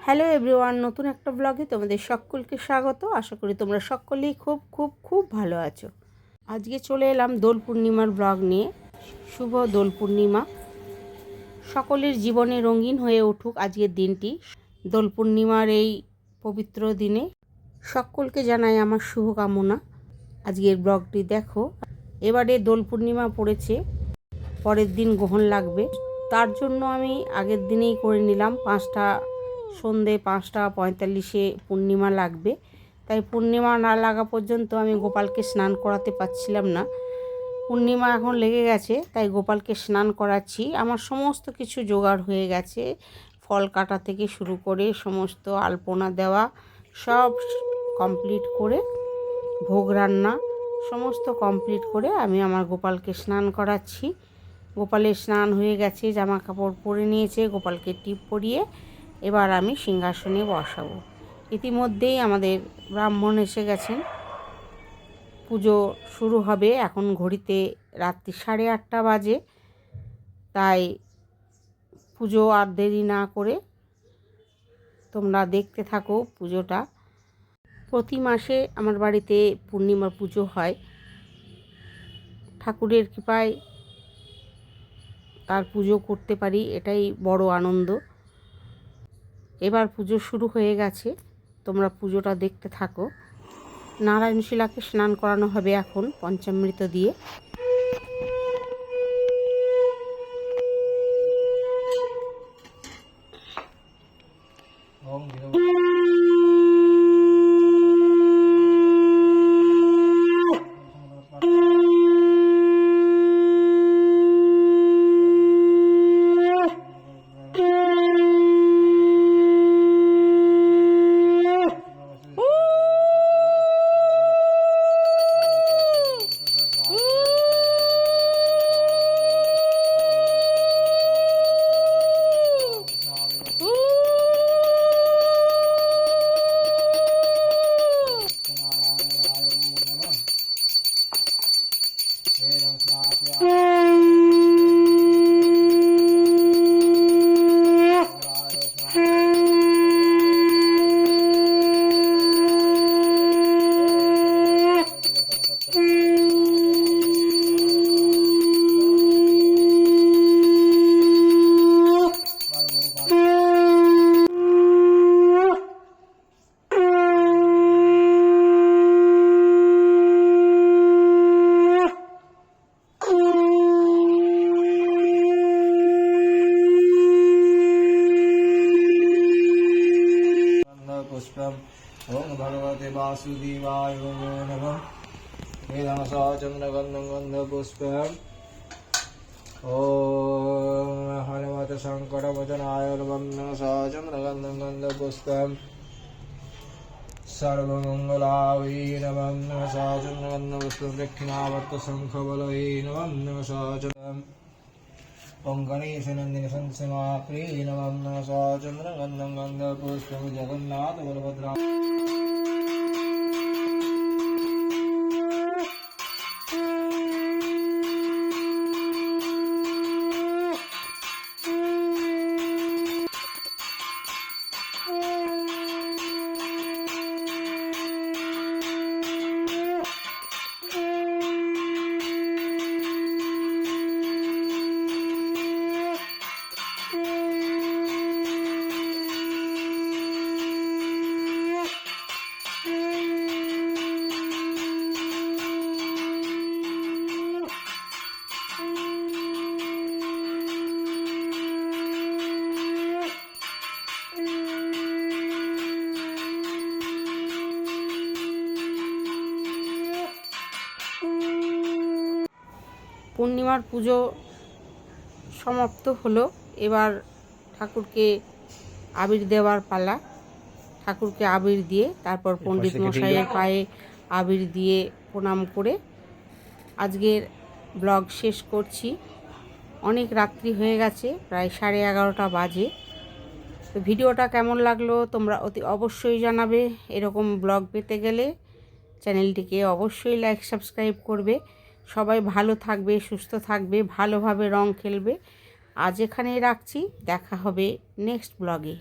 Hello everyone, নতুন একটা ব্লগে তোমাদের সকলকে স্বাগত। আশা করি তোমরা সকলেই খুব খুব খুব ভালো আছো। আজকে চলে এলাম দোল পূর্ণিমার ব্লগ নিয়ে। শুভ দোল পূর্ণিমা, সকলের জীবনে রঙিন হয়ে উঠুক আজকের দিনটি। দোল পূর্ণিমার এই পবিত্র দিনে সকলকে জানাই আমার শুভকামনা। আজকের ব্লগটি দেখো। এবারে দোল পূর্ণিমা পড়েছে, পরের দিন গ্রহণ লাগবে। তার জন্য আমি আগের দিনেই করে নিলাম, সন্ধে 5:45 পূর্ণিমা লাগবে। তাই পূর্ণিমা না লাগা পর্যন্ত আমি গোপালকে স্নান করাতে পারছিলাম না। পূর্ণিমা এখন লেগে গেছে, তাই গোপালকে স্নান করাচ্ছি। আমার সমস্ত কিছু জোগাড় হয়ে গেছে, ফল কাটা থেকে শুরু করে সমস্ত আলপনা দেওয়া সব কমপ্লিট করে, ভোগ রান্না সমস্ত কমপ্লিট করে আমি আমার গোপালকে স্নান করাচ্ছি। গোপালের স্নান হয়ে গেছে, জামা কাপড় পরে নিয়েছে, গোপালকে টিপ পরিয়ে এবার আমি সিংহাসনে বসাবো। ইতিমধ্যেই আমাদের ব্রাহ্মণ এসে গেছেন, পুজো শুরু হবে। এখন ঘড়িতে রাত্রি 8:30 বাজে, তাই পুজো আর দেরি না করে তোমরা দেখতে থাকো পুজোটা। প্রতি মাসে আমার বাড়িতে পূর্ণিমা পুজো হয়। ঠাকুরের কৃপায় তার পুজো করতে পারি, এটাই বড় আনন্দ। এবার পুজো শুরু হয়ে গেছে, তোমরা পুজোটা দেখতে থাকো। নারায়ণশিলাকে স্নান করানো হবে এখন পঞ্চামৃত দিয়ে। ओम भगवते वासुदेवाय नमः। चंद्रगंधपुष्पम ओम हनुमते शंकरवचनाय नमः। चंद्रगंधपुष्पम सर्वमंगलायै नमः। चंद्रगंधपुष्पम दक्षिणावर्त शंखबलये नमः। ओम गणेश नंदिनी संसमा प्रिय नमः। चंद्रगंधपुष्पम जगन्नाथ बलभद्रा পূর্ণিমার পুজো সমাপ্ত হলো। এবার ঠাকুরকে আবির দেওয়ার পালা। ঠাকুরকে আবির দিয়ে তারপর পণ্ডিত মশাইয়ের পায়ে আবির দিয়ে প্রণাম করে আজকের ব্লগ শেষ করছি। অনেক রাত্রি হয়ে গেছে, প্রায় 11:30 বাজে। তো ভিডিওটা কেমন লাগলো তোমরা অতি অবশ্যই জানাবে। এরকম ব্লগ পেতে গেলে চ্যানেলটিকে অবশ্যই লাইক সাবস্ক্রাইব করবে। সবাই ভালো থাকবে, সুস্থ থাকবে, ভালোভাবে রং খেলবে। আজ এখানেই রাখছি, দেখা হবে নেক্সট ব্লগে।